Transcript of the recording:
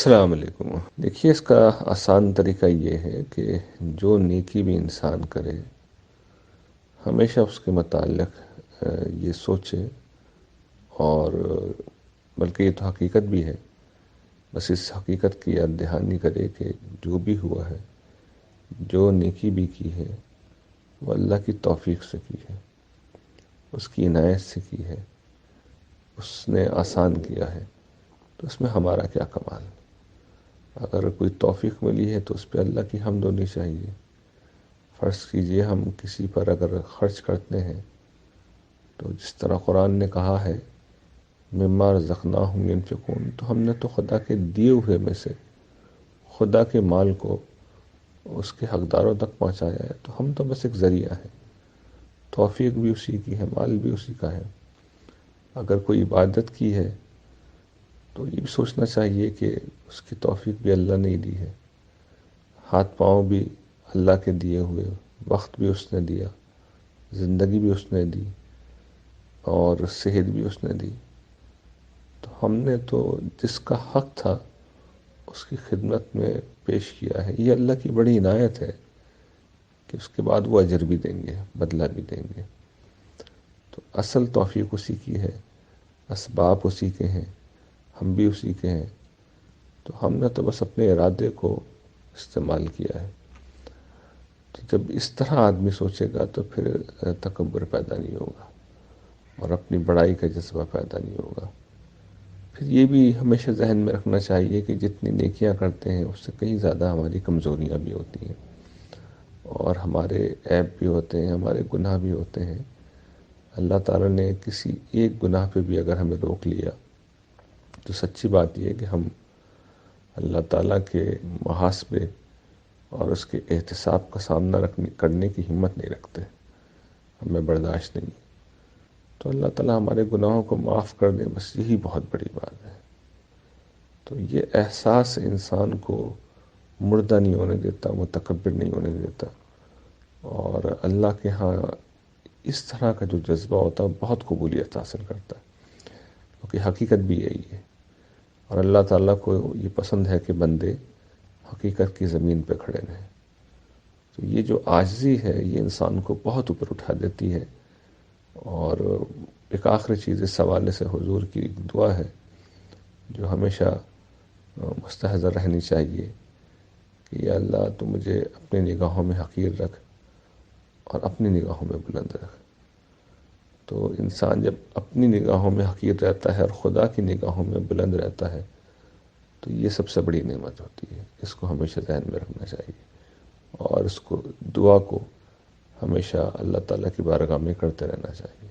السلام علیکم۔ دیکھیے، اس کا آسان طریقہ یہ ہے کہ جو نیکی بھی انسان کرے ہمیشہ اس کے متعلق یہ سوچے، اور بلکہ یہ تو حقیقت بھی ہے، بس اس حقیقت کی یاد دہانی کرے کہ جو بھی ہوا ہے، جو نیکی بھی کی ہے، وہ اللہ کی توفیق سے کی ہے، اس کی عنایت سے کی ہے، اس نے آسان کیا ہے، تو اس میں ہمارا کیا کمال۔ اگر کوئی توفیق ملی ہے تو اس پہ اللہ کی حمد ہونی چاہیے۔ فرض کیجئے ہم کسی پر اگر خرچ کرتے ہیں تو جس طرح قرآن نے کہا ہے مما رزقناہم ینفقون، تو ہم نے تو خدا کے دیے ہوئے میں سے خدا کے مال کو اس کے حقداروں تک پہنچایا ہے، تو ہم تو بس ایک ذریعہ ہیں۔ توفیق بھی اسی کی ہے، مال بھی اسی کا ہے۔ اگر کوئی عبادت کی ہے تو یہ بھی سوچنا چاہیے کہ اس کی توفیق بھی اللہ نے ہی دی ہے۔ ہاتھ پاؤں بھی اللہ کے دیے ہوئے، وقت بھی اس نے دیا، زندگی بھی اس نے دی، اور صحت بھی اس نے دی۔ تو ہم نے تو جس کا حق تھا اس کی خدمت میں پیش کیا ہے۔ یہ اللہ کی بڑی عنایت ہے کہ اس کے بعد وہ اجر بھی دیں گے، بدلہ بھی دیں گے۔ تو اصل توفیق اسی کی ہے، اسباب اسی کے ہیں، ہم بھی اسی کے ہیں۔ تو ہم نے تو بس اپنے ارادے کو استعمال کیا ہے۔ تو جب اس طرح آدمی سوچے گا تو پھر تکبر پیدا نہیں ہوگا اور اپنی بڑائی کا جذبہ پیدا نہیں ہوگا۔ پھر یہ بھی ہمیشہ ذہن میں رکھنا چاہیے کہ جتنی نیکیاں کرتے ہیں اس سے کہیں زیادہ ہماری کمزوریاں بھی ہوتی ہیں، اور ہمارے عیب بھی ہوتے ہیں، ہمارے گناہ بھی ہوتے ہیں۔ اللہ تعالیٰ نے کسی ایک گناہ پہ بھی اگر ہمیں روک لیا تو سچی بات یہ ہے کہ ہم اللہ تعالیٰ کے محاسبے اور اس کے احتساب کا سامنا کرنے کی ہمت نہیں رکھتے، ہمیں برداشت نہیں۔ تو اللہ تعالیٰ ہمارے گناہوں کو معاف کر دے، بس یہی بہت بڑی بات ہے۔ تو یہ احساس انسان کو مردہ نہیں ہونے دیتا، متکبر نہیں ہونے دیتا، اور اللہ کے ہاں اس طرح کا جو جذبہ ہوتا ہے بہت قبولیت حاصل کرتا ہے، کیونکہ حقیقت بھی یہی ہے۔ اور اللہ تعالیٰ کو یہ پسند ہے کہ بندے حقیقت کی زمین پہ کھڑے رہیں۔ تو یہ جو عاجزی ہے یہ انسان کو بہت اوپر اٹھا دیتی ہے۔ اور ایک آخری چیز اس حوالے سے حضور کی ایک دعا ہے جو ہمیشہ مستحضر رہنی چاہیے کہ یا اللہ تو مجھے اپنی نگاہوں میں حقیر رکھ اور اپنی نگاہوں میں بلند رکھ۔ تو انسان جب اپنی نگاہوں میں حقیر رہتا ہے اور خدا کی نگاہوں میں بلند رہتا ہے تو یہ سب سے بڑی نعمت ہوتی ہے۔ اس کو ہمیشہ ذہن میں رکھنا چاہیے، اور اس کو دعا کو ہمیشہ اللہ تعالیٰ کی بارگاہ میں کرتے رہنا چاہیے۔